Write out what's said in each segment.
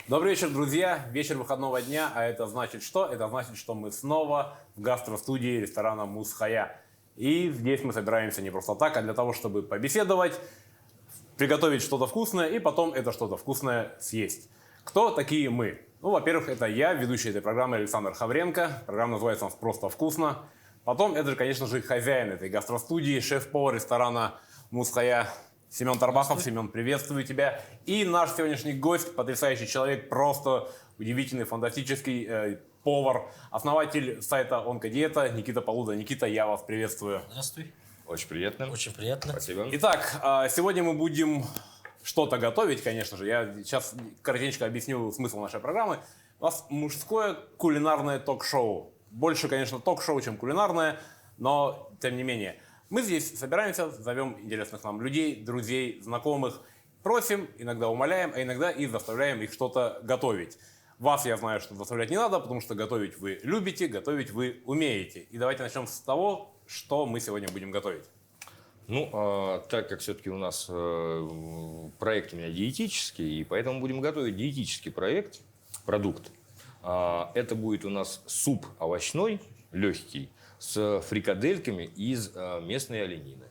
Добрый вечер, друзья. Вечер выходного дня, а это значит что? Это значит, что мы снова в гастростудии ресторана Мусхая. И здесь мы собираемся не просто так, а для того, чтобы побеседовать, приготовить что-то вкусное и потом это что-то вкусное съесть. Кто такие мы? Ну, во-первых, это я, ведущий этой программы Александр Хавренко. Программа называется у нас «Просто вкусно». Потом это же, конечно же, хозяин этой гастростудии, шеф-повар ресторана Мусхая Семен Тарбахов. Семен, приветствую тебя. И наш сегодняшний гость, потрясающий человек, просто удивительный, фантастический повар, основатель сайта Онкодиета Никита Полуда. Никита, я вас приветствую. Здравствуй. Очень приятно. Очень приятно. Спасибо. Итак, сегодня мы будем что-то готовить, конечно же. Я сейчас коротенько объясню смысл нашей программы. У нас мужское кулинарное ток-шоу. Больше, конечно, ток-шоу, чем кулинарное, но тем не менее. Мы здесь собираемся, зовем интересных нам людей, друзей, знакомых, просим, иногда умоляем, а иногда и заставляем их что-то готовить. Вас, я знаю, что заставлять не надо, потому что готовить вы любите, готовить вы умеете. И давайте начнем с того, что мы сегодня будем готовить. Ну, так как все-таки у нас проект у меня диетический, и поэтому будем готовить диетический продукт. Это будет у нас суп овощной, легкий, с фрикадельками из местной оленины.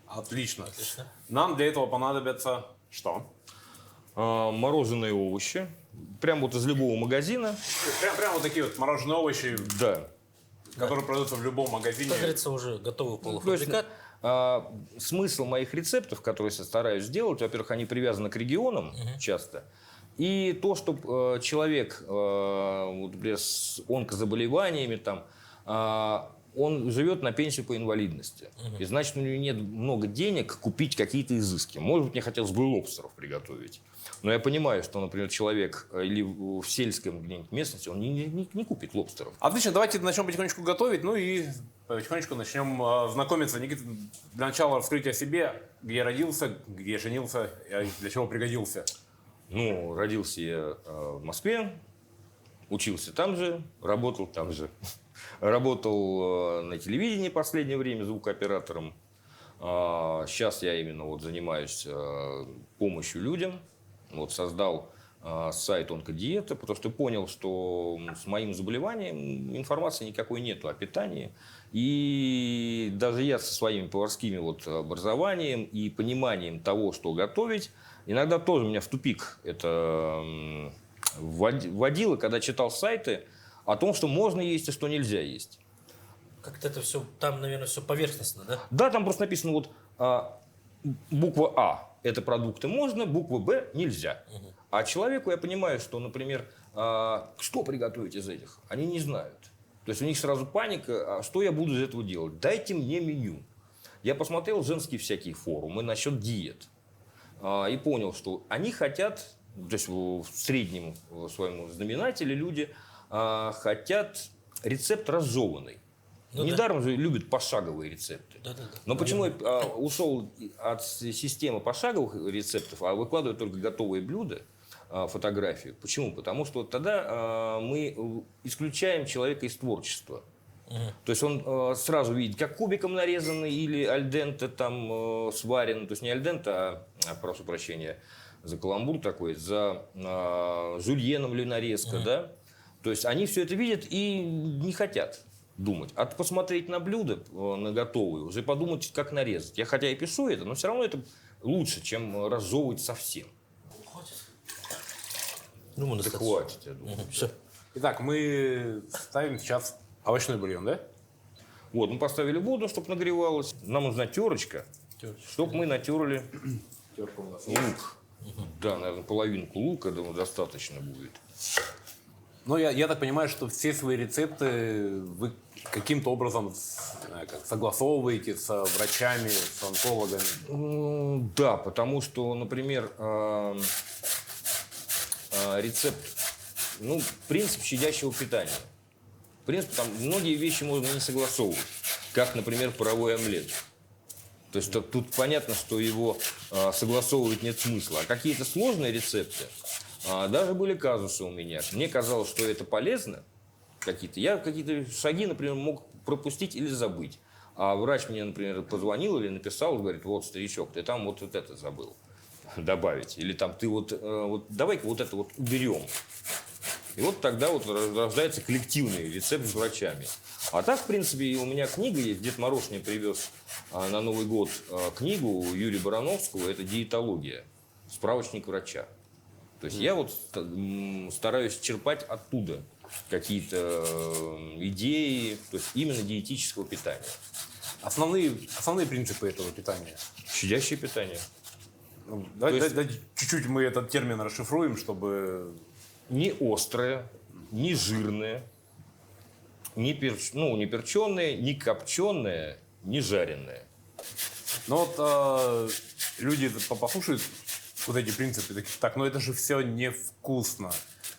Отлично. Отлично. Нам для этого понадобится что? Мороженые овощи, прям вот из любого магазина. Прям вот такие вот мороженые овощи, Да. которые продаются в любом магазине. Как говорится, уже готовый То есть, полуфабрикат. смысл моих рецептов, которые я стараюсь сделать, во-первых, они привязаны к регионам часто. И то, что человек вот, например, с онкозаболеваниями, там, он живет на пенсию по инвалидности. И значит, у него нет много денег купить какие-то изыски. Может быть, мне хотелось бы лобстеров приготовить. Но я понимаю, что, например, человек или в сельском где-нибудь местности, он не купит лобстеров. Отлично, давайте начнем потихонечку готовить, ну и потихонечку начнем знакомиться. Никита, для начала раскрыть о себе, где родился, где женился, для чего пригодился. Ну, родился я в Москве, учился там же, работал там же. Работал на телевидении в последнее время звукооператором. Сейчас я именно вот занимаюсь помощью людям. Вот создал сайт Онкодиета, потому что понял, что с моим заболеванием информации никакой нету о питании. И даже я со своими поварскими вот образованием и пониманием того, что готовить, иногда тоже меня в тупик это вводило, когда читал сайты о том, что можно есть и что нельзя есть. Как-то это все, там, наверное, все поверхностно, да? Да, там просто написано вот буква А – это продукты можно, буква Б – нельзя. А человеку я понимаю, что, например, что приготовить из этих, они не знают. То есть у них сразу паника, а что я буду из этого делать? Дайте мне меню. Я посмотрел женские всякие форумы насчет диет и понял, что они хотят, то есть в среднем своем знаменателе люди хотят рецепт разжеванный. Ну, недаром же любят пошаговые рецепты. Да. Но почему я ушел от системы пошаговых рецептов, а выкладываю только готовые блюда, фотографии? Почему? Потому что тогда мы исключаем человека из творчества. То есть он сразу видит, как кубиком нарезанный или альденте там сварен. То есть не альденте, прошу прощения за каламбур такой, за жульеном ли нарезка, да? То есть они все это видят и не хотят думать. А посмотреть на блюдо, на готовые, уже подумать, как нарезать. Я хотя и пишу это, но все равно это лучше, чем разжевывать совсем. Думаю, Да достаточно. хватит, я думаю. Все. Итак, мы ставим сейчас овощной бульон, да? Вот, мы поставили воду, чтобы нагревалась. Нам нужна терочка, чтобы мы натерли Терка у нас. лук. Да, наверное, половинку лука, думаю, достаточно будет. Ну, я так понимаю, что все свои рецепты вы каким-то образом согласовываете с врачами, с онкологами. Да, потому что, например, рецепт, принцип щадящего питания. В принципе, там многие вещи можно не согласовывать, как, например, паровой омлет. То есть тут понятно, что его согласовывать нет смысла. А какие-то сложные рецепты, даже были казусы у меня. Мне казалось, что это полезно. Я какие-то шаги, например, мог пропустить или забыть. А врач мне, например, позвонил или написал, говорит: вот, старичок, ты там вот это забыл. добавить. Или там ты вот давай-ка вот это вот уберем. И вот тогда вот рождается коллективный рецепт с врачами. А так, в принципе, у меня книга есть. Дед Мороз мне привез на Новый год книгу Юрия Барановского. Это «Диетология. Справочник врача». То есть я вот стараюсь черпать оттуда какие-то идеи, то есть именно диетического питания. Основные принципы этого питания. Щадящее питание. Давай чуть-чуть мы этот термин расшифруем, чтобы... Не острое, не жирное, не перченое, не копченое, не жареное. Но вот люди послушают вот эти принципы, такие, так, но это же все невкусно.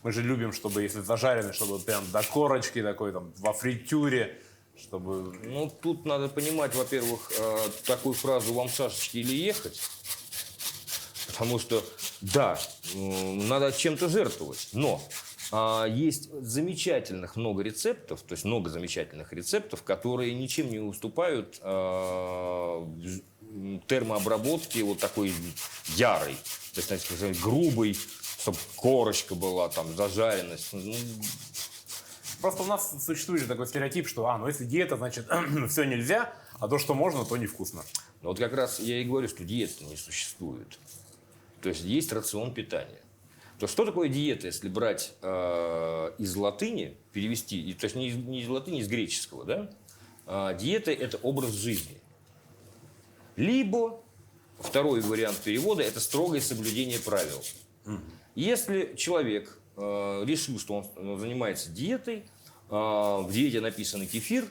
Мы же любим, чтобы, если зажарено, чтобы прям до корочки такой, там, во фритюре, чтобы... Ну, тут надо понимать, во-первых, такую фразу «вам шашечки или ехать», потому что, да, надо чем-то жертвовать, но есть замечательных много рецептов, то есть много замечательных рецептов, которые ничем не уступают термообработке вот такой ярой, то есть, знаете, грубой, чтобы корочка была, там, зажаренность. Просто у нас существует же такой стереотип, что, ну если диета, значит, все нельзя, а то, что можно, то невкусно. Но вот как раз я и говорю, что диеты не существует. То есть есть рацион питания. То что такое диета, если брать из латыни, перевести, то есть не из латыни, из греческого, да? Диета – это образ жизни. Либо второй вариант перевода – это строгое соблюдение правил. Если человек решил, что он занимается диетой, в диете написано кефир,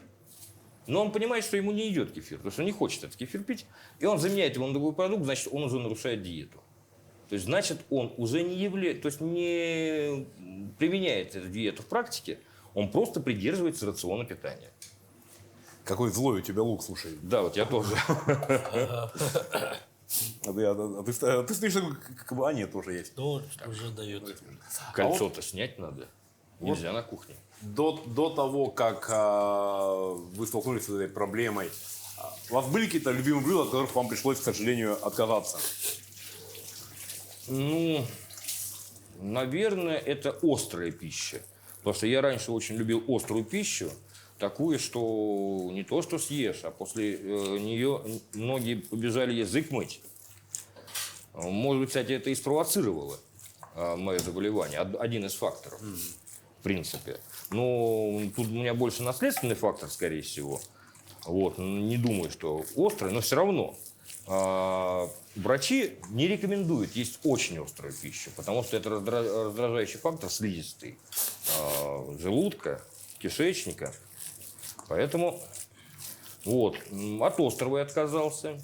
но он понимает, что ему не идет кефир, потому что он не хочет этот кефир пить, и он заменяет его на другой продукт, значит, он уже нарушает диету. То есть, значит, он уже не применяет эту диету в практике, он просто придерживается рациона питания. Какой злой у тебя лук, слушай. Да, вот я тоже. Ты стоишь такой, как бы, нет, тоже есть. Ну, уже дает. Кольцо-то снять надо. Нельзя на кухне. До того, как вы столкнулись с этой проблемой, у вас были какие-то любимые блюда, от которых вам пришлось, к сожалению, отказаться? Ну, наверное, это острая пища. Потому что я раньше очень любил острую пищу, такую, что не то, что съешь, а после нее многие побежали язык мыть. Может быть, кстати, это и спровоцировало мое заболевание. Один из факторов, в принципе. Но тут у меня больше наследственный фактор, скорее всего. Вот. Не думаю, что острый, но все равно. Врачи не рекомендуют есть очень острую пищу, потому что это раздражающий фактор слизистой желудка, кишечника. Поэтому вот, от острого я отказался,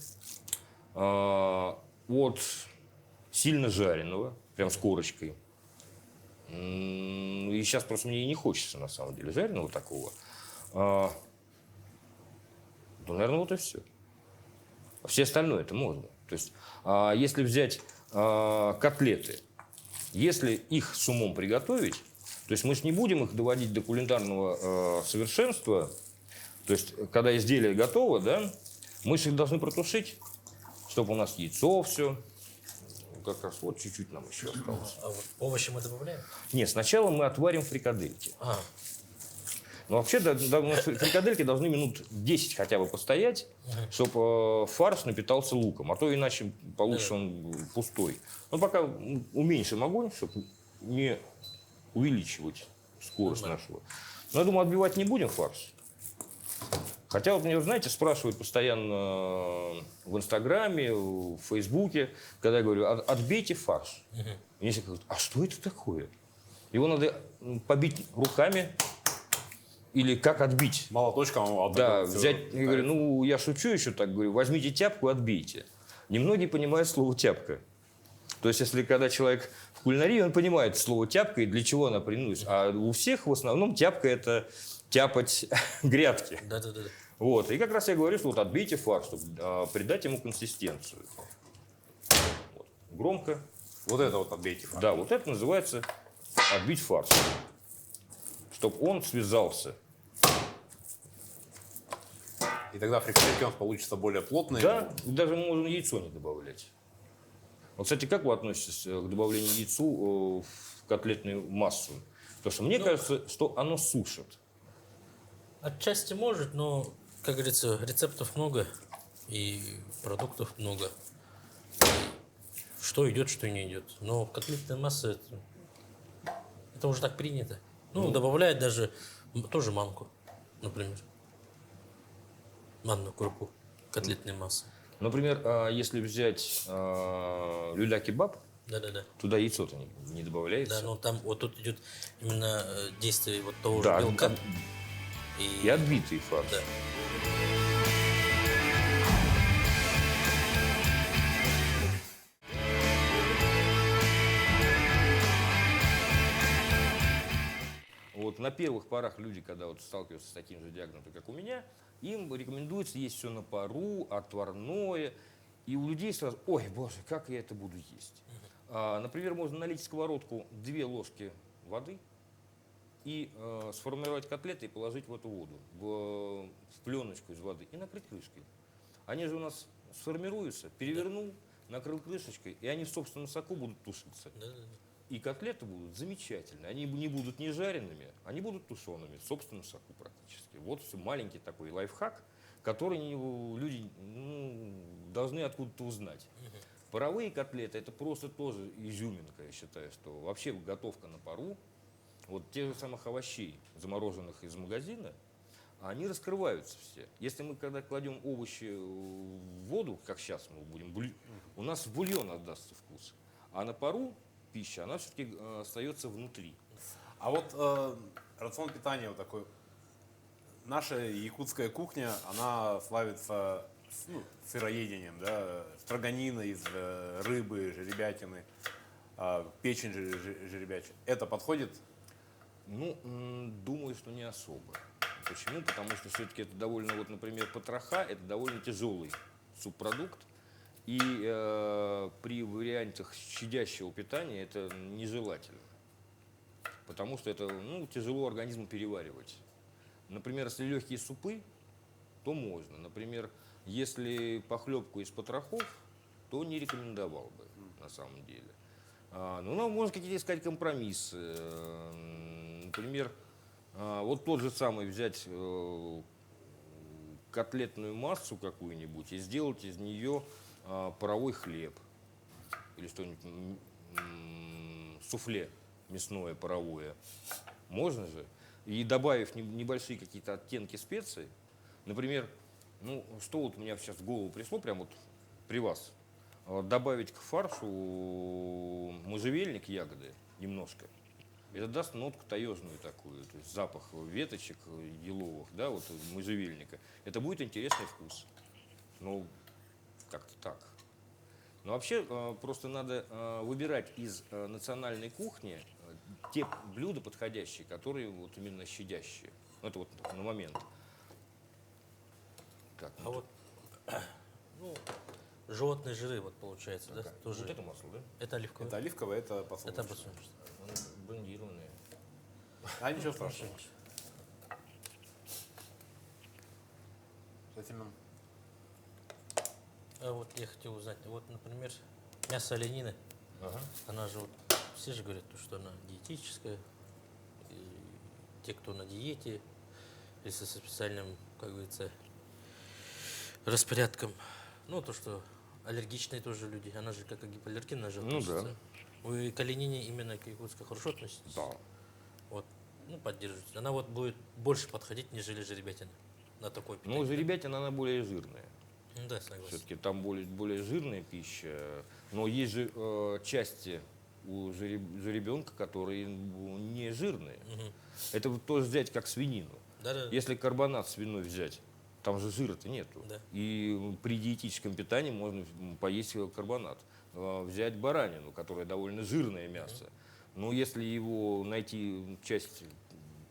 от сильно жареного, прям с корочкой. И сейчас просто мне и не хочется, на самом деле, жареного такого. Да, наверное, вот и все. Все остальное это можно. То есть, если взять котлеты, если их с умом приготовить, то есть мы же не будем их доводить до кулинарного совершенства. То есть, когда изделие готово, да, мы же их должны протушить, чтобы у нас яйцо все. Как раз вот чуть-чуть нам еще осталось. А вот овощи мы добавляем? Нет, сначала мы отварим фрикадельки. Но вообще фрикадельки должны минут 10 хотя бы постоять, чтобы фарш напитался луком. А то иначе получится он пустой. Но пока уменьшим огонь, чтобы не увеличивать скорость нашего. Но я думаю, отбивать не будем фарш. Хотя вот меня, знаете, спрашивают постоянно в Инстаграме, в Фейсбуке, когда я говорю, отбейте фарш. И все говорят, а что это такое? Его надо побить руками. Или как отбить? Молоточком. Да, взять, я говорю, ну, я шучу еще так, говорю, возьмите тяпку, отбейте. Немногие понимают слово тяпка. То есть, если когда человек в кулинарии, он понимает слово тяпка и для чего она приносит. А у всех в основном тяпка – это тяпать грядки. Да. Вот, и как раз я говорю, что вот отбейте фарш, чтобы придать ему консистенцию. Вот. Громко. Вот это вот отбейте фарш. Да, вот это называется отбить фарш. Чтобы он связался. И тогда фрикадельки у нас получится более плотные. Да, даже можно яйцо не добавлять. Вот, кстати, как вы относитесь к добавлению яйцу в котлетную массу? Потому что мне кажется, что оно сушит. Отчасти может, но, как говорится, рецептов много и продуктов много. Что идет, что не идет. Но котлетная масса это уже так принято. Ну, добавляют даже тоже манку, например. Манную крупу, котлетной массы. Например, если взять люля-кебаб, Да-да-да. туда яйцо-то не добавляется. Да, но там вот тут идет именно действие вот того Да, же белка. И отбитый фарш. Да. Вот на первых порах люди, когда вот сталкиваются с таким же диагнозом, как у меня, им рекомендуется есть все на пару, отварное. И у людей сразу, ой, боже, как я это буду есть. Например, можно налить в сковородку 2 ложки воды и сформировать котлеты и положить в эту воду, в пленочку из воды и накрыть крышкой. Они же у нас сформируются, перевернул, накрыл крышечкой, и они в собственном соку будут тушиться. Да-да-да. И котлеты будут замечательные. Они не будут не жареными, они будут тушеными, в собственном соку практически. Вот маленький такой лайфхак, который люди должны откуда-то узнать. Паровые котлеты – это просто тоже изюминка, я считаю, что вообще готовка на пару, вот тех же самых овощей, замороженных из магазина, они раскрываются все. Если мы когда кладем овощи в воду, как сейчас мы будем, у нас в бульон отдастся вкус. А на пару пища, она все-таки остается внутри. А вот рацион питания вот такой. Наша якутская кухня, она славится сыроедением, да, строганина из рыбы, жеребятины, печень жеребячая. Это подходит? Ну, думаю, что не особо. Почему? Потому что все-таки это довольно, вот, например, потроха, это довольно тяжелый субпродукт. И при вариантах щадящего питания это нежелательно. Потому что это тяжело организму переваривать. Например, если легкие супы, то можно. Например, если похлебку из потрохов, то не рекомендовал бы на самом деле. Но можно какие-то искать компромиссы. Например, вот тот же самый взять котлетную массу какую-нибудь и сделать из нее паровой хлеб или что-нибудь, суфле мясное паровое. Можно же. И добавив небольшие какие-то оттенки специй, например, что вот у меня сейчас в голову пришло, прямо вот при вас, добавить к фаршу можжевельник, ягоды немножко. Это даст нотку таежную такую, то есть запах веточек еловых, да, вот можжевельника. Это будет интересный вкус. Ну, как-то так. Но вообще просто надо выбирать из национальной кухни те блюда подходящие, которые вот именно щадящие. Это вот на момент. Так, А вот животные жиры, вот получается, да? Тоже. вот это масло, да? Это оливковое. Это оливковое, это Это подсолнечное. подсолнечное. Брендированные. А ничего страшного. С этим А вот я хотел узнать, вот, например, мясо оленины, Ага. она же вот, все же говорят, что она диетическая. И те, кто на диете, или со специальным, как говорится, распорядком. Ну, то, что аллергичные тоже люди, она же как гипоаллергенная же Ну относится. да. Вы к оленине именно к якутской хорошо относитесь? Да. Вот, поддерживаете. Она вот будет больше подходить, нежели жеребятина на такой питание. Ну, жеребятина, она более жирная. Ну да, согласен. Все-таки там более жирная пища. Но есть же части у жеребенка, которые не жирные. Это вот тоже взять как свинину. Да-да. Если карбонат свиной взять, там же жира-то нету. Да. И при диетическом питании можно поесть карбонат. Взять баранину, которая довольно жирное мясо. Но если его найти часть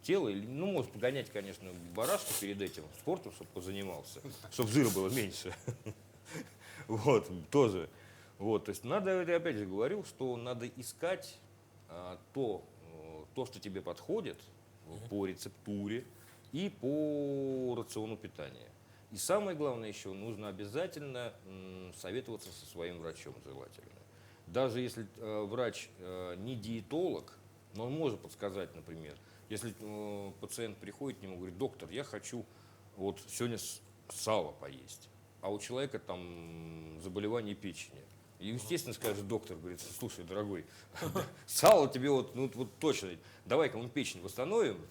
тела, может погонять, конечно, барашка перед этим спортом, чтобы позанимался, чтобы жира было меньше. Вот, тоже. Вот, то есть надо, я опять же говорил, что надо искать то, что тебе подходит по рецептуре и по рациону питания. И самое главное еще, нужно обязательно советоваться со своим врачом желательно. даже если врач не диетолог, но он может подсказать, например, если пациент приходит к нему и говорит: доктор, я хочу вот сегодня сало поесть, а у человека там заболевание печени. И, естественно, скажет доктор, говорит: слушай, дорогой, сало тебе вот, ну, вот точно, давай-ка мы печень восстановим,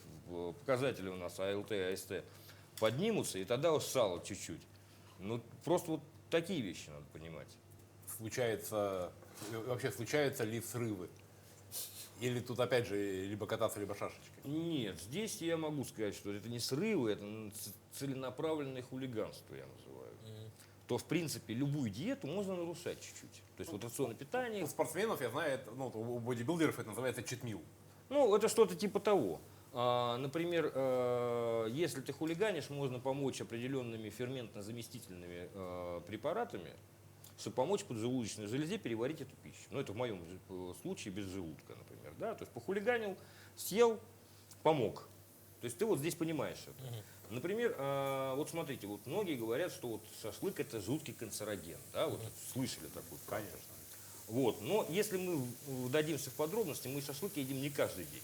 показатели у нас АЛТ, АСТ поднимутся, и тогда уж сало чуть-чуть. Ну, просто вот такие вещи надо понимать. Вообще случаются ли срывы? Или тут опять же либо кататься, либо шашечкой? Нет, здесь я могу сказать, что это не срывы, это целенаправленное хулиганство, я называю. То, в принципе, любую диету можно нарушать чуть-чуть. То есть вот рационное питание. У спортсменов, я знаю, это, ну, у бодибилдеров это называется читмил. Ну, это что-то типа того. Например, если ты хулиганишь, можно помочь определенными ферментно-заместительными препаратами, чтобы помочь поджелудочной железе переварить эту пищу. Ну, это в моем случае без желудка, например. Да? То есть похулиганил, съел, помог. То есть ты вот здесь понимаешь это. Например, вот смотрите, вот многие говорят, что вот шашлык – это жуткий канцероген. Да? Вот слышали такую фразу? Конечно. Вот. Но если мы вдадимся в подробности, мы шашлык едим не каждый день.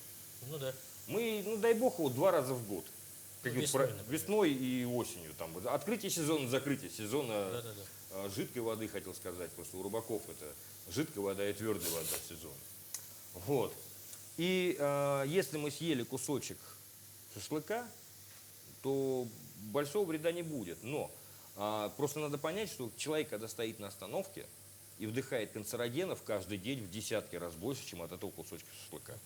Ну да. Мы, ну дай бог, вот 2 раза в год. Ну, Как весной, вот например. весной и осенью. Там, вот открытие сезона, закрытие сезона Да-да-да. жидкой воды, хотел сказать. Просто у рыбаков это жидкая вода и твердая вода в сезон. Вот. И если мы съели кусочек шашлыка, то большого вреда не будет. Но просто надо понять, что человек, когда стоит на остановке и вдыхает канцерогенов каждый день в десятки раз больше, чем от этого кусочка шашлыка.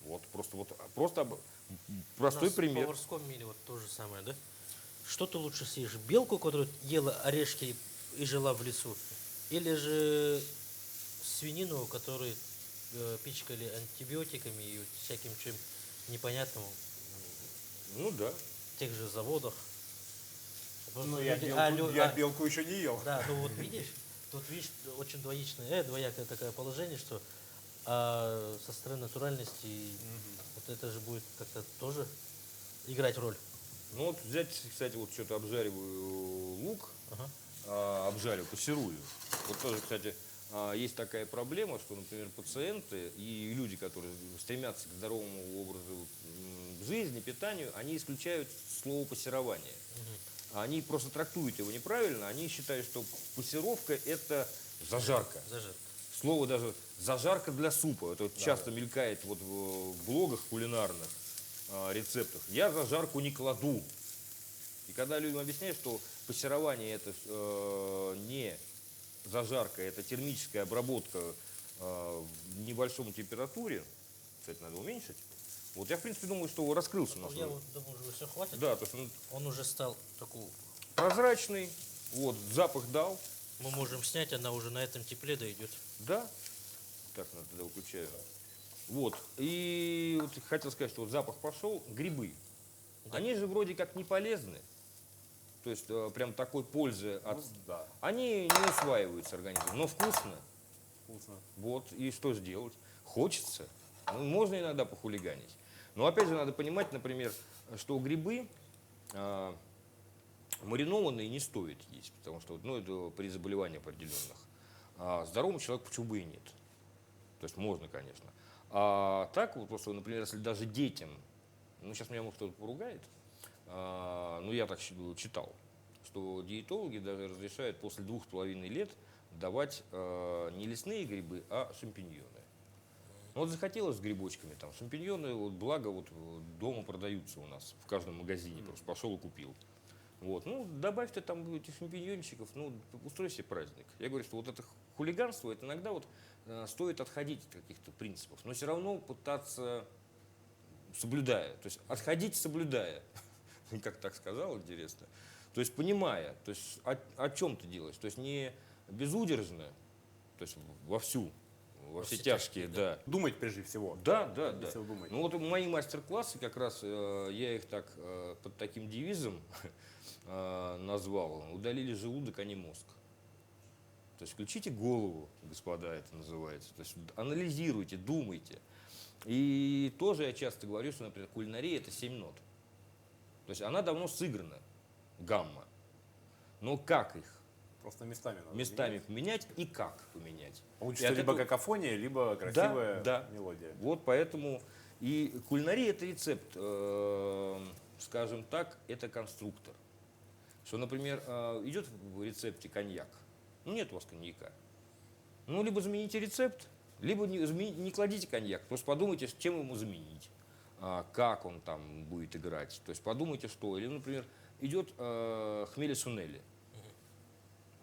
Вот просто простой У нас пример. в поварском мире вот то же самое, да? Что ты лучше съешь? Белку, которая ела орешки и жила в лесу? Или же свинину, которую пичкали антибиотиками и вот всяким чем непонятным Ну да. в тех же заводах? Ну, Люди- я белку еще не ел. Да, ну вот видишь, тут видишь, очень двоякое такое положение, что со стороны натуральности вот это же будет как-то тоже играть роль. Ну вот взять, кстати, вот что-то обжариваю лук, Ага. обжариваю, пассерую. Вот тоже, кстати, есть такая проблема, что, например, пациенты и люди, которые стремятся к здоровому образу жизни, питанию, они исключают слово пассерование. Они просто трактуют его неправильно, они считают, что пассеровка – это зажарка. Зажарка. Слово даже «зажарка для супа». Это вот часто мелькает вот в блогах кулинарных, рецептах. Я зажарку не кладу. И когда людям объясняют, что пассерование – это не зажарка, это термическая обработка в небольшом температуре, кстати, надо уменьшить. Вот я, в принципе, думаю, что раскрылся у нас. Я вот думаю, уже все хватит. Да, то есть он Он уже стал такой. прозрачный, вот, запах дал. Мы можем снять, она уже на этом тепле дойдет. Да. Так, надо тогда выключаю. Вот. И вот хотел сказать, что вот запах пошел. Грибы. Да. Они же вроде как не полезны. То есть прям такой пользы от... Да, Они не усваиваются организмом, но вкусно. вкусно. Вот. И что сделать? Хочется. Ну, можно иногда похулиганить. Но опять же надо понимать, например, что грибы маринованные не стоит есть, потому что ну, это при заболеваниях определенных. А здоровому человеку почему бы и нет. То есть можно, конечно. А так вот просто, например, если даже детям, ну сейчас меня может кто-то поругает, ну я так читал, что диетологи даже разрешают после 2,5 лет давать не лесные грибы, а шампиньоны. Ну, вот захотелось с грибочками, там, шампиньоны, вот, благо, вот, дома продаются у нас, в каждом магазине, просто пошел и купил. Вот, ну, добавь ты там этих шампиньончиков, ну, устрой себе праздник. Я говорю, что вот это хулиганство, это иногда вот стоит отходить от каких-то принципов, но все равно пытаться, соблюдая, то есть отходить, соблюдая, как так сказал, интересно, то есть понимая, то есть о чем ты делаешь, то есть не безудержно, то есть во все тяжкие, да. Думать прежде всего. Да. Прежде всего думать. Ну вот мои мастер-классы как раз, я их так под таким девизом назвал. Удалили желудок, а не мозг. То есть включите голову, господа, это называется. То есть анализируйте, думайте. И тоже я часто говорю, что, например, кулинария – это 7 нот. То есть она давно сыграна, гамма. Но как их Просто местами надо местами менять. поменять и как поменять. Получится И от либо этого- какофония, либо красивая да. мелодия. Вот поэтому и кулинария это рецепт, скажем так, это конструктор. Что, например, идет в рецепте коньяк, ну нет у вас коньяка, ну либо замените рецепт, либо не кладите коньяк, просто подумайте, чем ему заменить, как он там будет играть. То есть подумайте, что, или, например, идет хмели сунели,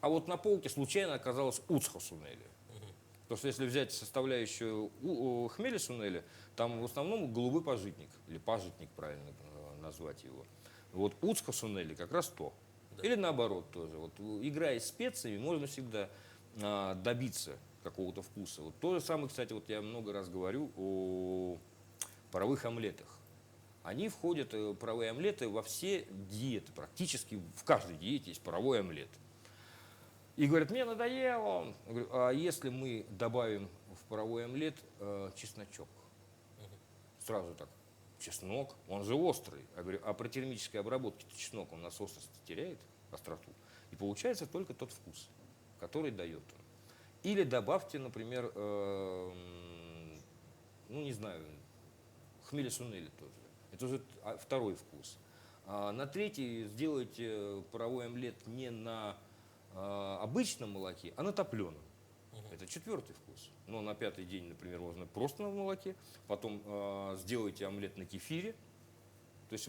а вот на полке случайно оказалось уцха сунели. Потому что если взять составляющую хмели сунели, там в основном голубой пажитник, или пажитник правильно назвать его. Вот уцха сунели как раз то. Да. Или наоборот тоже. Вот, играя с специями, можно всегда добиться какого-то вкуса. Вот то же самое, кстати, вот я много раз говорю о паровых омлетах. Они входят, паровые омлеты, во все диеты. Практически в каждой диете есть паровой омлет. И говорят, мне надоело. Я говорю, а если мы добавим в паровой омлет чесночок? Сразу так, чеснок, он же острый. Я говорю, а при термической обработке чеснок, он у нас острость теряет, остроту. И получается только тот вкус, который дает он. Или добавьте, например, ну не знаю, хмели сунели тоже. Это уже второй вкус. На третий сделайте паровой омлет не на обычном молоке, а на топленом. Это четвертый вкус. Но на пятый день, например, можно просто на молоке. Потом сделайте омлет на кефире. То есть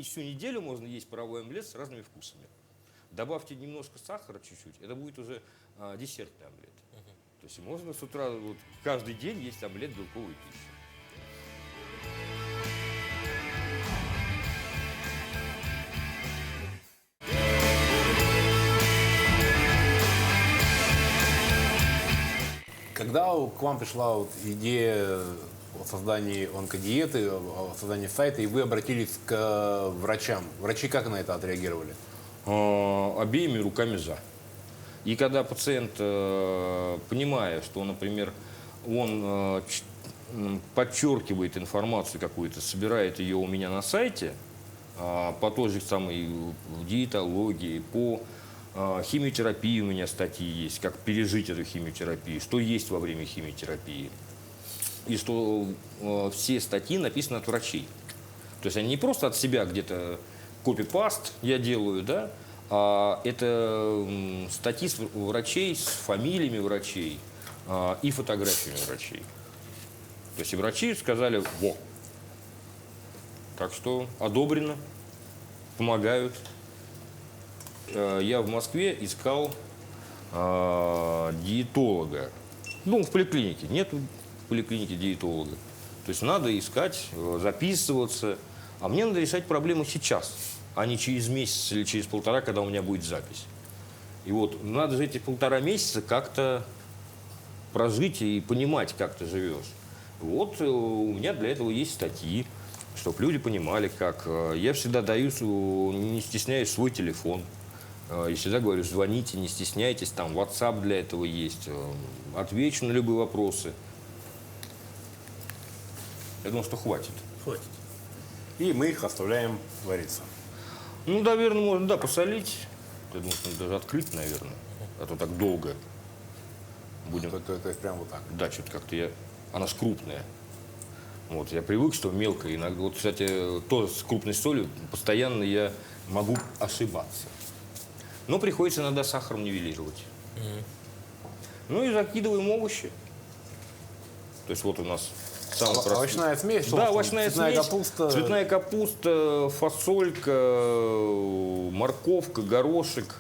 всю неделю можно есть паровой омлет с разными вкусами. Добавьте немножко сахара чуть-чуть, это будет уже десертный омлет. То есть можно с утра вот, каждый день есть омлет белковой пищи. Когда к вам пришла вот идея о создании онкодиеты, о создании сайта, и вы обратились к врачам, врачи как на это отреагировали? Обеими руками за. И когда пациент, понимая, что, например, он подчеркивает информацию какую-то, собирает ее у меня на сайте, по той же самой диетологии, по химиотерапии у меня статьи есть, как пережить эту химиотерапию, что есть во время химиотерапии. И что все статьи написаны от врачей. То есть они не просто от себя где-то копипаст я делаю, да, а это статьи врачей с фамилиями врачей и фотографиями врачей. То есть и врачи сказали, во. Так что одобрено, помогают. Я в Москве искал диетолога. Ну, в поликлинике. Нет в поликлинике диетолога. То есть надо искать, записываться. А мне надо решать проблему сейчас, а не через месяц или через полтора, когда у меня будет запись. И вот надо же эти полтора месяца как-то прожить и понимать, как ты живешь. Вот у меня для этого есть статьи, чтобы люди понимали, как. Я всегда даю, не стесняюсь, свой телефон. Я всегда говорю, звоните, не стесняйтесь, там WhatsApp для этого есть. Отвечу на любые вопросы. Я думаю, что хватит. Хватит. И мы их оставляем вариться. Ну, наверное, можно, да, посолить. Я думаю, что даже открыть, наверное. А то так долго будем. То есть прям вот так. Да, что-то как-то она ж крупная. Вот, я привык, что мелкая. Иногда, вот, кстати, тоже с крупной солью постоянно я могу ошибаться. Но приходится иногда сахаром нивелировать. Ну и закидываем овощи. То есть вот у нас самый простой. Овощная смесь? Да, овощная цветная смесь. капуста. Цветная капуста, фасолька, морковка, горошек.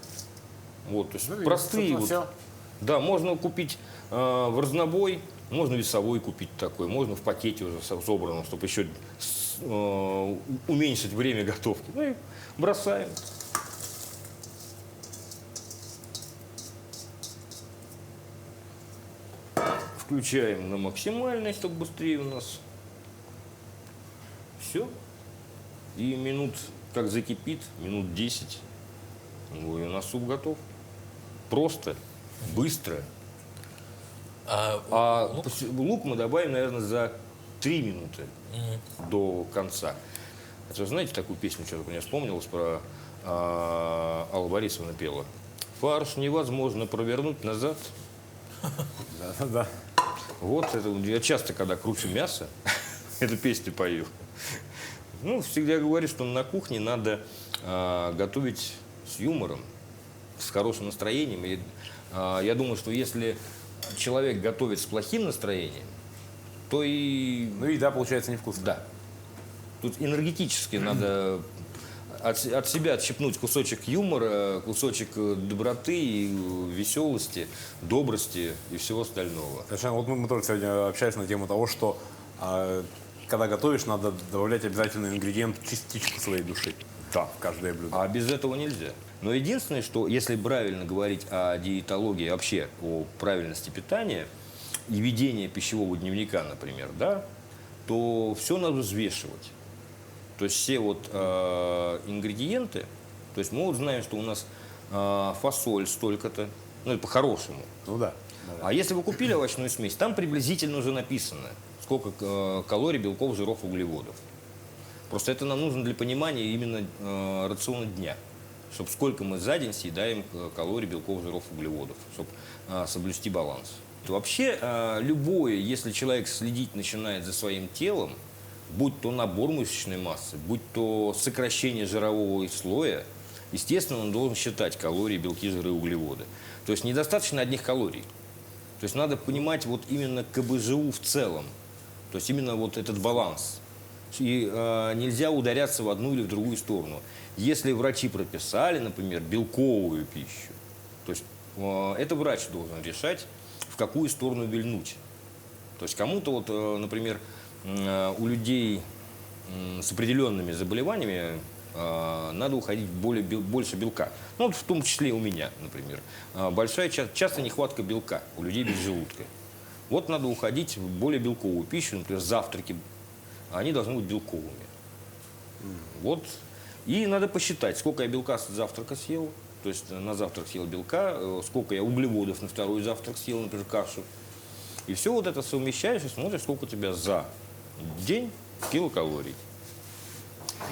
Вот, то есть Ну, и, простые. собственно, Вот. всё. Да, можно купить в разнобой, можно весовой купить такой, можно в пакете уже собранном, чтобы еще уменьшить время готовки. Ну и бросаем. Включаем на максимальность, чтобы быстрее у нас. Все. И минут, как закипит, минут 10, и у нас суп готов. Просто, быстро. Лук мы добавим, наверное, за 3 минуты до конца. Это, знаете, такую песню, что-то мне вспомнилось про Алла Борисовна пела. Фарш невозможно провернуть назад. Да. Вот это я часто, когда кручу мясо, эту песню пою. Ну, всегда говорю, что на кухне надо готовить с юмором, с хорошим настроением. И, я думаю, что если человек готовит с плохим настроением, то и... Ну, еда получается невкусная. Да. Тут энергетически надо от себя отщипнуть кусочек юмора, кусочек доброты, и веселости, добрости и всего остального. Совершенно. Вот мы тоже сегодня общались на тему того, что когда готовишь, надо добавлять обязательно ингредиент частичку своей души. Да. В каждое блюдо. А без этого нельзя. Но единственное, что если правильно говорить о диетологии, вообще о правильности питания и ведения пищевого дневника, например, да, то все надо взвешивать. То есть все вот ингредиенты, то есть мы вот знаем, что у нас фасоль столько-то, ну это по-хорошему. Ну да. А если вы купили овощную смесь, там приблизительно уже написано, сколько калорий, белков, жиров, углеводов. Просто это нам нужно для понимания именно рациона дня, чтобы сколько мы за день съедаем калорий, белков, жиров, углеводов, чтобы соблюсти баланс. Вообще любое, если человек следить начинает за своим телом, будь то набор мышечной массы, будь то сокращение жирового слоя, естественно, он должен считать калории, белки, жиры, углеводы. То есть недостаточно одних калорий. То есть надо понимать вот именно КБЖУ в целом. То есть именно вот этот баланс. И нельзя ударяться в одну или в другую сторону. Если врачи прописали, например, белковую пищу, то есть это врач должен решать, в какую сторону вильнуть. То есть кому-то, вот, например, у людей с определенными заболеваниями надо уходить больше белка. Ну, вот в том числе и у меня, например. Часто нехватка белка у людей без желудка. Вот надо уходить в более белковую пищу, например, завтраки. Они должны быть белковыми. Вот. И надо посчитать, сколько я белка с завтрака съел. То есть на завтрак съел белка, сколько я углеводов на второй завтрак съел, например, кашу. И все вот это совмещаешь и смотришь, сколько у тебя за день килокалорий.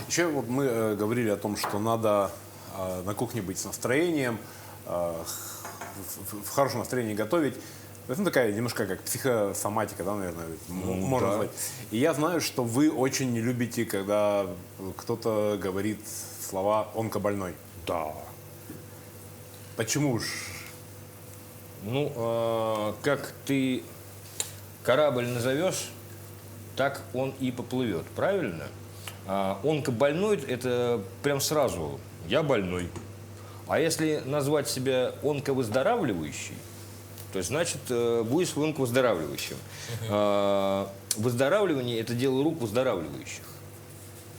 Еще вот мы говорили о том, что надо на кухне быть с настроением, в хорошем настроении готовить. Это такая немножко как психосоматика, да, наверное, можно да. назвать. И я знаю, что вы очень не любите, когда кто-то говорит слова «онкобольной». Да. Почему ж? Ну, как ты корабль назовешь, так он и поплывет, правильно? Онкобольной – это прям сразу «я больной». А если назвать себя онковыздоравливающий, то есть, значит, будешь онковыздоравливающим. Выздоравливание – это дело рук выздоравливающих.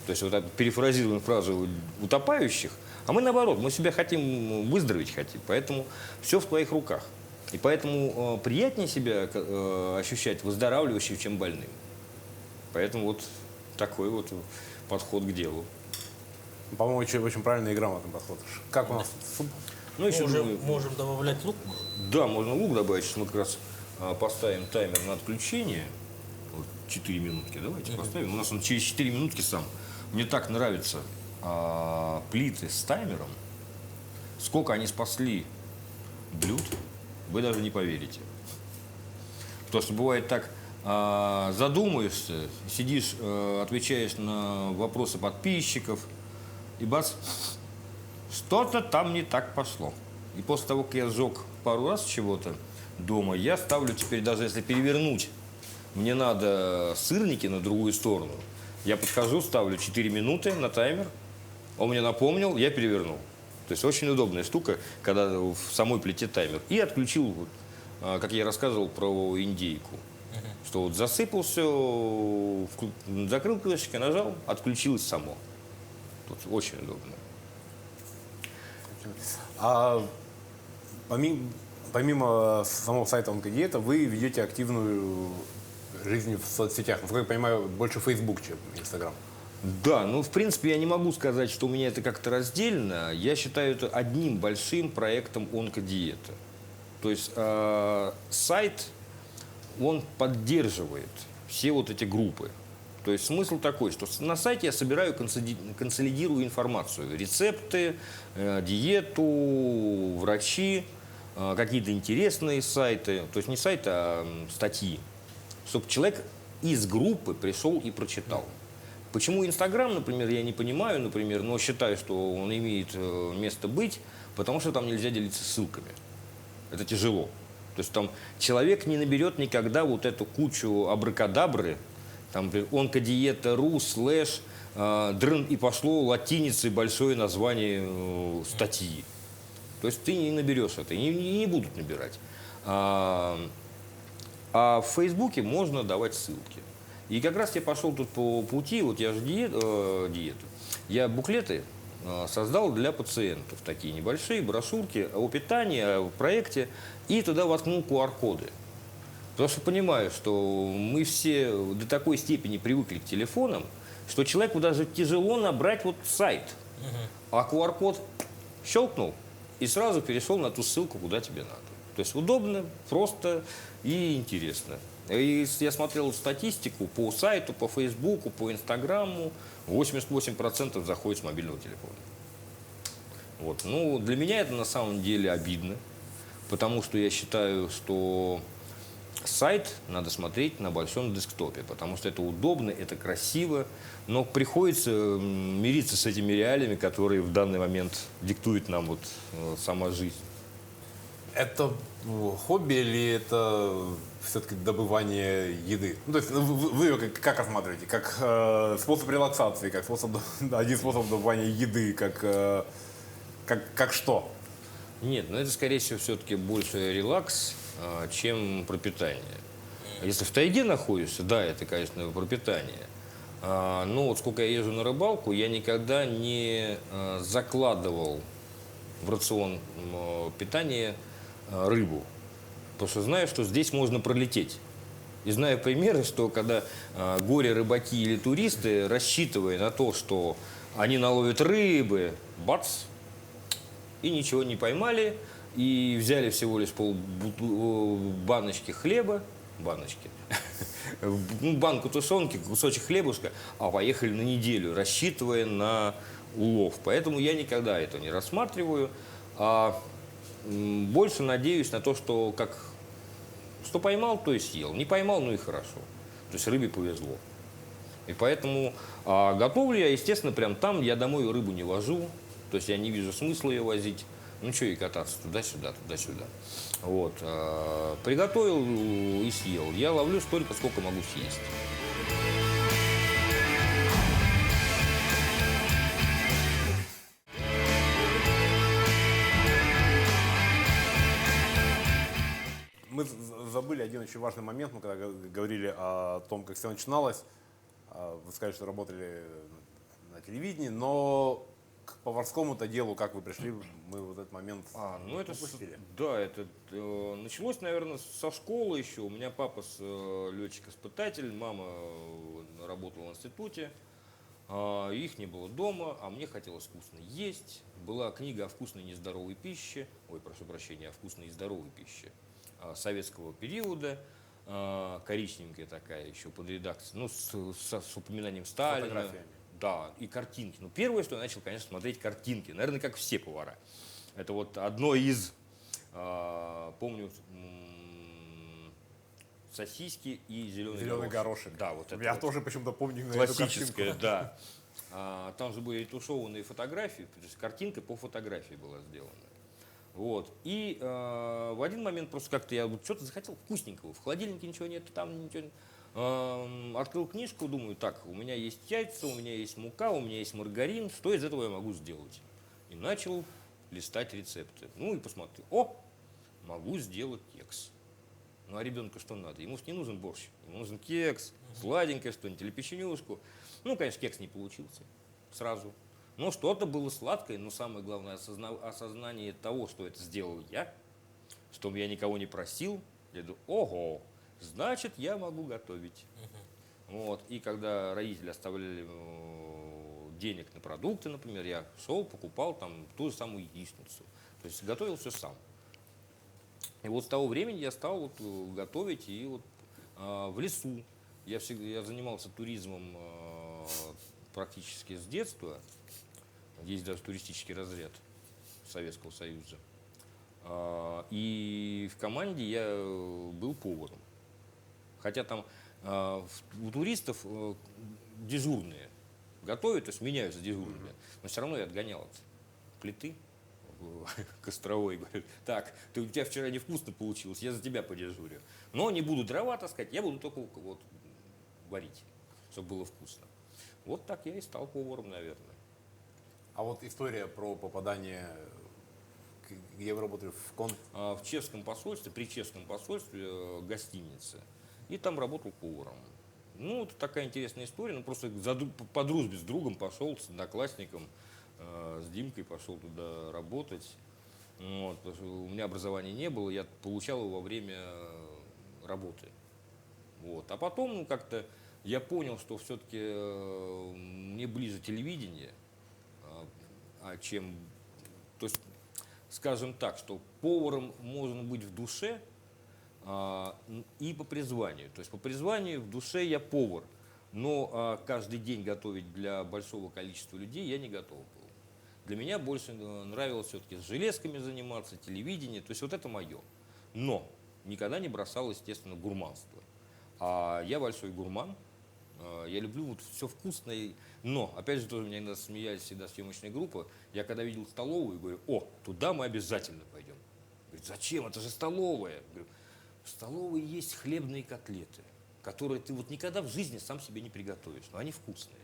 То есть, вот так перефразируем фразу утопающих, а мы наоборот, мы себя хотим, выздороветь хотим, поэтому все в твоих руках. И поэтому приятнее себя ощущать выздоравливающим, чем больным. Поэтому вот такой вот подход к делу. По-моему, очень правильный и грамотный подход. Как у нас суп? Ну, Мы еще уже думаю, можем добавлять лук. да, можно лук добавить. Сейчас мы как раз поставим таймер на отключение. Вот 4 минутки. Давайте поставим. У нас он через 4 минутки сам. Мне так нравятся плиты с таймером. Сколько они спасли блюд, вы даже не поверите. Потому что бывает так, задумаешься, сидишь, отвечаешь на вопросы подписчиков, и бац, что-то там не так пошло. И после того, как я сжег пару раз чего-то дома, я ставлю теперь, даже если перевернуть, мне надо сырники на другую сторону, я подхожу, ставлю 4 минуты на таймер, он мне напомнил, я перевернул. То есть очень удобная штука, когда в самой плите таймер. И отключил, как я рассказывал про индейку. Что вот засыпал все, закрыл крышечкой, нажал, отключилось само. Тут очень удобно. А помимо самого сайта «Онкодиета» вы ведете активную жизнь в соцсетях. Насколько я понимаю, больше Facebook, чем Instagram. Да, ну в принципе я не могу сказать, что у меня это как-то раздельно. Я считаю это одним большим проектом «Онкодиета». То есть сайт, он поддерживает все вот эти группы. То есть смысл такой, что на сайте я собираю, консолидирую информацию. Рецепты, диету, врачи, какие-то интересные сайты. То есть не сайты, а статьи. Чтобы человек из группы пришел и прочитал. Почему Инстаграм, например, я не понимаю, например, но считаю, что он имеет место быть, потому что там нельзя делиться ссылками. Это тяжело. То есть там человек не наберет никогда вот эту кучу абракадабры, там, например, онкодиета.ру слэш дрын и пошло латиницей большое название статьи. То есть ты не наберешь это, и не будут набирать. А в Фейсбуке можно давать ссылки. И как раз я пошел тут по пути, вот я же диету. Я буклеты создал для пациентов, такие небольшие брошюрки о питании, о проекте, и туда воткнул QR-коды. Потому что понимаю, что мы все до такой степени привыкли к телефонам, что человеку даже тяжело набрать вот сайт. А QR-код щелкнул и сразу перешел на ту ссылку, куда тебе надо. То есть удобно, просто и интересно. И я смотрел статистику по сайту, по Фейсбуку, по Инстаграму. 88% заходит с мобильного телефона. Вот. Ну, для меня это на самом деле обидно, потому что я считаю, что сайт надо смотреть на большом десктопе, потому что это удобно, это красиво, но приходится мириться с этими реалиями, которые в данный момент диктует нам вот сама жизнь. Это хобби или это все-таки добывание еды? Ну, то есть вы ее как рассматриваете? Как способ релаксации, как один способ добывания еды, как что? Нет, ну это скорее всего все-таки больше релакс, чем пропитание. Если в тайге находишься, да, это, конечно, пропитание. Но вот сколько я езжу на рыбалку, я никогда не закладывал в рацион питания рыбу. Потому что знаю, что здесь можно пролететь. И знаю примеры, что когда горе-рыбаки или туристы, рассчитывая на то, что они наловят рыбы, бац, и ничего не поймали, и взяли всего лишь баночки хлеба, банку тушенки, кусочек хлебушка, а поехали на неделю, рассчитывая на улов. Поэтому я никогда это не рассматриваю, а больше надеюсь на то, что что поймал, то и съел. Не поймал, ну и хорошо. То есть рыбе повезло. И поэтому готовлю я, естественно, прям там. Я домой рыбу не вожу. То есть я не вижу смысла ее возить. Ну что и кататься туда-сюда, туда-сюда. Вот. Приготовил и съел. Я ловлю столько, сколько могу съесть. Мы забыли один очень важный момент, мы когда говорили о том, как все начиналось. Вы сказали, что работали на телевидении, но к поварскому-то делу, как вы пришли, мы вот этот момент Ну это, упустили. да, это началось, наверное, со школы еще. У меня папа летчик-испытатель, мама работала в институте. Их не было дома, а мне хотелось вкусно есть. Была книга о вкусной и нездоровой пище, прошу прощения, о вкусной и здоровой пище советского периода, коричневенькая такая еще под редакцией, ну, с упоминанием Сталина. Фотографиями. Да, и картинки. Ну, первое, что я начал, конечно, смотреть картинки. Наверное, как все повара. Это вот одно из, помню, сосиски и зеленый горошек. Да, вот это Я вот тоже почему-то помню эту классическое, картинку. да. Там же были ретушеванные фотографии, то есть картинка по фотографии была сделана. Вот. И в один момент просто как-то я что-то захотел вкусненького. В холодильнике ничего нет, там ничего нет. Открыл книжку, думаю, так, у меня есть яйца, у меня есть мука, у меня есть маргарин, что из этого я могу сделать? И начал листать рецепты. Ну и посмотрел, могу сделать кекс. Ну а ребенку что надо? Ему не нужен борщ, ему нужен кекс, сладенькое что-нибудь или печенюшку. Ну, конечно, кекс не получился сразу. Но что-то было сладкое, но самое главное осознание того, что это сделал я, что я никого не просил. Я думаю, ого, значит, я могу готовить. Вот. И когда родители оставляли денег на продукты, например, я шел, покупал там ту же самую яичницу. То есть готовил все сам. И вот с того времени я стал готовить и в лесу. Я занимался туризмом практически с детства. Есть даже туристический разряд Советского Союза. И в команде я был поваром. Хотя там у туристов дежурные готовят, то есть меняются дежурными. Но все равно я отгонял от плиты костровой. Говорю, так, у тебя вчера невкусно получилось, я за тебя подежурю. Но не буду дрова таскать, я буду только вот варить, чтобы было вкусно. Вот так я и стал поваром, наверное. А вот история про попадание, где вы работали, В чешском посольстве, при чешском посольстве гостинице. И там работал поваром. Ну, это такая интересная история. Ну, просто по дружбе с другом пошел, с одноклассником, с Димкой пошел туда работать. Вот, потому что у меня образования не было, я получал его во время работы. Вот. А потом, ну, как-то я понял, что все-таки мне ближе телевидение, чем... То есть, скажем так, что поваром можно быть в душе и по призванию. То есть по призванию в душе я повар, но каждый день готовить для большого количества людей я не готов был. Для меня больше нравилось все-таки с железками заниматься, телевидение, то есть вот это мое. Но никогда не бросал, естественно, гурманство. А я большой гурман, я люблю вот все вкусное. Но, опять же, тоже меня иногда смеялись всегда съемочная группа. Я когда видел столовую, говорю, туда мы обязательно пойдем. Говорит, зачем? Это же столовая. Говорю, в столовой есть хлебные котлеты, которые ты вот никогда в жизни сам себе не приготовишь, но они вкусные.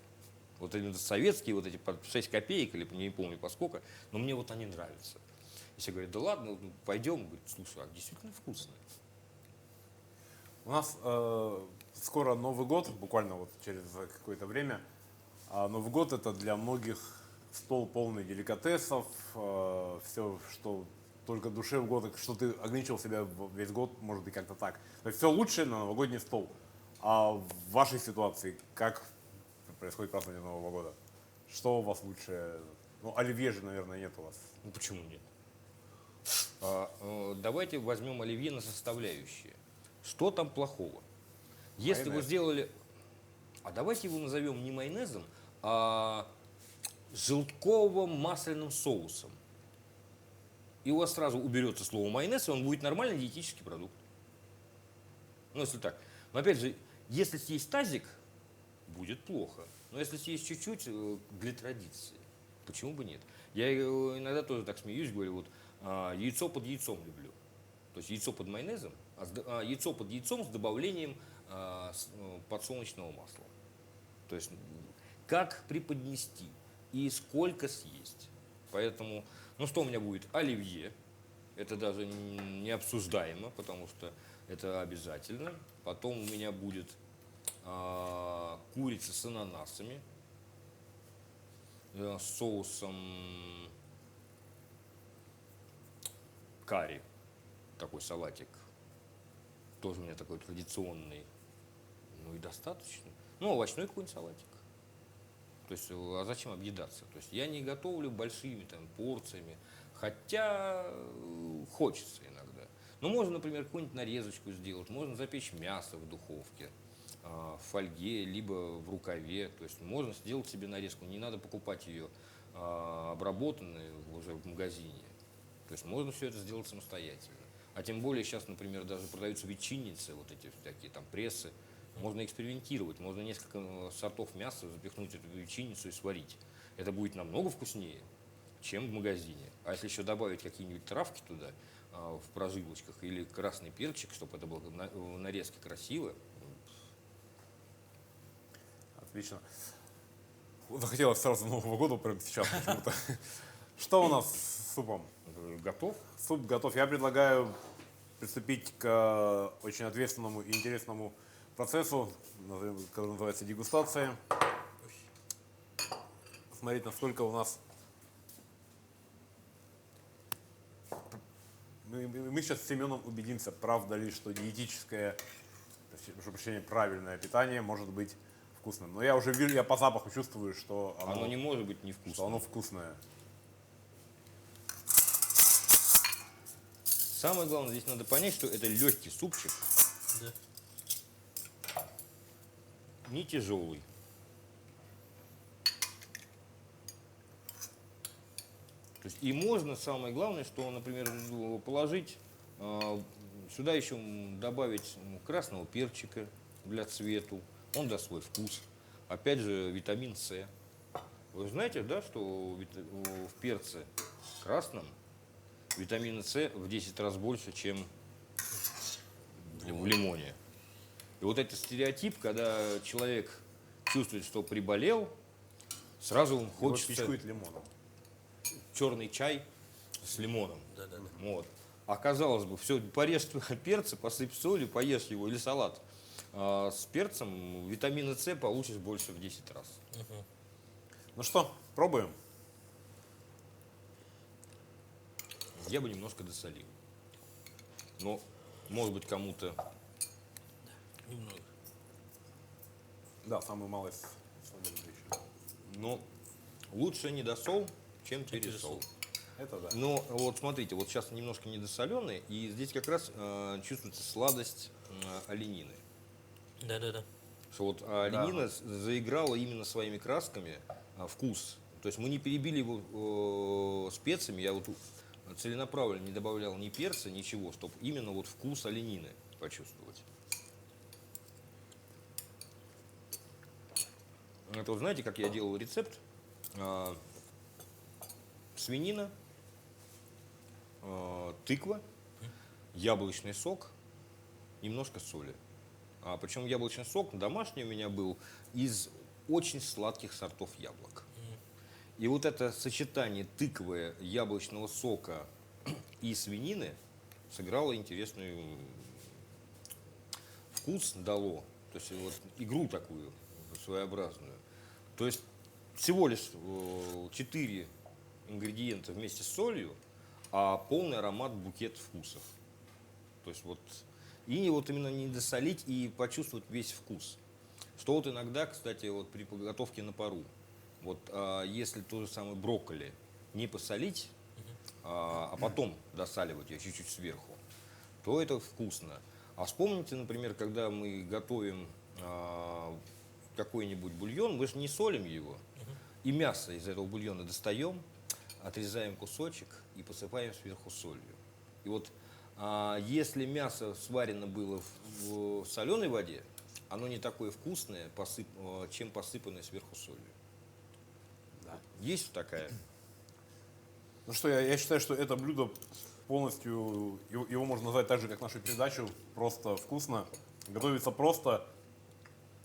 Вот именно советские, вот эти по 6 копеек, или не помню по сколько, но мне вот они нравятся. И все говорят, да ладно, пойдем. Говорит, слушай, действительно вкусные. У нас скоро Новый год, буквально вот через какое-то время. А Новый год это для многих стол полный деликатесов, все, что только душе в год, что ты ограничил себя весь год, может быть как-то так. То есть все лучшее на новогодний стол. А в вашей ситуации как происходит празднование Нового года? Что у вас лучше? Ну, оливье же, наверное, нет у вас. Ну почему нет? Давайте возьмем оливье на составляющие. Что там плохого? Если Майонез. вы сделали... А давайте его назовем не майонезом, а желтково-масляным соусом. И у вас сразу уберется слово майонез, и он будет нормальный диетический продукт. Ну, если так. Но опять же, если съесть тазик, будет плохо. Но если съесть чуть-чуть, для традиции, почему бы нет? Я иногда тоже так смеюсь, говорю, вот яйцо под яйцом люблю. То есть яйцо под майонезом, яйцо под яйцом с добавлением подсолнечного масла. То есть как преподнести и сколько съесть. Поэтому, ну что у меня будет? Оливье. Это даже не обсуждаемо, потому что это обязательно. Потом у меня будет курица с ананасами, с соусом карри. Такой салатик. Тоже у меня такой традиционный. Ну и достаточно. Ну, овощной какой-нибудь салатик. То есть, а зачем объедаться? То есть я не готовлю большими там порциями, хотя хочется иногда. Но можно, например, какую-нибудь нарезочку сделать, можно запечь мясо в духовке, в фольге, либо в рукаве. То есть можно сделать себе нарезку, не надо покупать ее обработанную уже в магазине. То есть можно все это сделать самостоятельно. А тем более сейчас, например, даже продаются ветчинницы, вот эти всякие там прессы. Можно экспериментировать, можно несколько сортов мяса запихнуть в эту ветчинницу и сварить. Это будет намного вкуснее, чем в магазине. А если еще добавить какие-нибудь травки туда, в прожилочках, или красный перчик, чтобы это было в нарезке красиво. Отлично. Захотелось сразу Нового года прямо сейчас почему-то. Что у нас с супом? Готов? Суп готов. Я предлагаю приступить к очень ответственному и интересному процессу, который называется дегустация. Смотреть, насколько у нас... Мы сейчас с Семеном убедимся, правда ли, что диетическое, прошу прощения, правильное питание может быть вкусным. Но я уже вижу, я по запаху чувствую, что Оно не может быть что невкусным. оно вкусное. Самое главное, здесь надо понять, что это легкий супчик. Да. не тяжелый. То есть и можно, самое главное, что, например, положить сюда еще добавить красного перчика для цвету. Он даст свой вкус. Опять же, витамин С. Вы знаете, да, что в перце красном витамина С в 10 раз больше, чем в лимоне. И вот этот стереотип, когда человек чувствует, что приболел, сразу Его хочется пичкует лимоном. черный чай с лимоном. Да. Вот. А казалось бы, все, порежь перцы, посыпь солью, поешь его, или салат. А с перцем витамина С получишь больше в 10 раз. Ну что, пробуем? Я бы немножко досолил. Но, может быть, кому-то... Немного. Да, самую малость. соли еще. Но лучше недосол, чем пересол. Это да. Но вот смотрите, вот сейчас немножко недосоленый, и здесь как раз чувствуется сладость оленины. Да. Что вот оленина заиграла именно своими красками вкус. То есть мы не перебили его специями, я вот целенаправленно не добавлял ни перца, ничего, чтобы именно вот вкус оленины почувствовать. Это вот знаете, как я делал рецепт? Свинина, тыква, яблочный сок, немножко соли. Причем яблочный сок домашний у меня был из очень сладких сортов яблок. И вот это сочетание тыквы, яблочного сока и свинины сыграло интересный вкус, дало. То есть вот игру такую своеобразную. То есть всего лишь 4 ингредиента вместе с солью, а полный аромат, букет вкусов. То есть вот и вот именно не досолить и почувствовать весь вкус. Что вот иногда, кстати, вот при подготовке на пару, вот если то же самое брокколи не посолить, а потом досаливать ее чуть-чуть сверху, то это вкусно. А вспомните, например, когда мы готовим какой-нибудь бульон, мы же не солим его, и мясо из этого бульона достаем, отрезаем кусочек и посыпаем сверху солью. И вот если мясо сварено было в соленой воде, оно не такое вкусное, чем посыпанное сверху солью. Да. Есть такая? Ну что, я считаю, что это блюдо полностью, его можно назвать так же, как нашу передачу, просто вкусно. Готовится просто,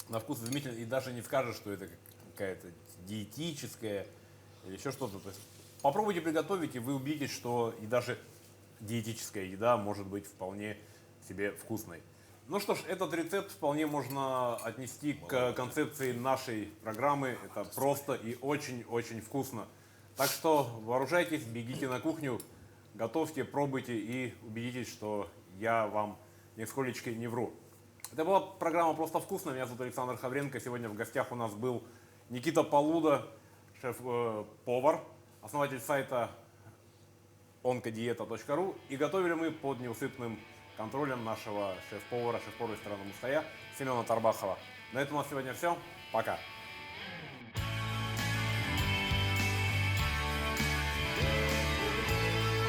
на вкус изумительно, и даже не скажешь, что это какая-то диетическая или еще что-то. То есть попробуйте приготовить, и вы убедитесь, что и даже диетическая еда может быть вполне себе вкусной. Ну что ж, этот рецепт вполне можно отнести к концепции нашей программы. Это просто и очень-очень вкусно. Так что вооружайтесь, бегите на кухню, готовьте, пробуйте и убедитесь, что я вам нисколечко не вру. Это была программа «Просто вкусно». Меня зовут Александр Хавренко. Сегодня в гостях у нас был Никита Полуда, шеф-повар, основатель сайта onkodieta.ru. И готовили мы под неусыпным контролем нашего шеф-повара ресторана Мусхая Семена Тарбахова. На этом у нас сегодня все. Пока.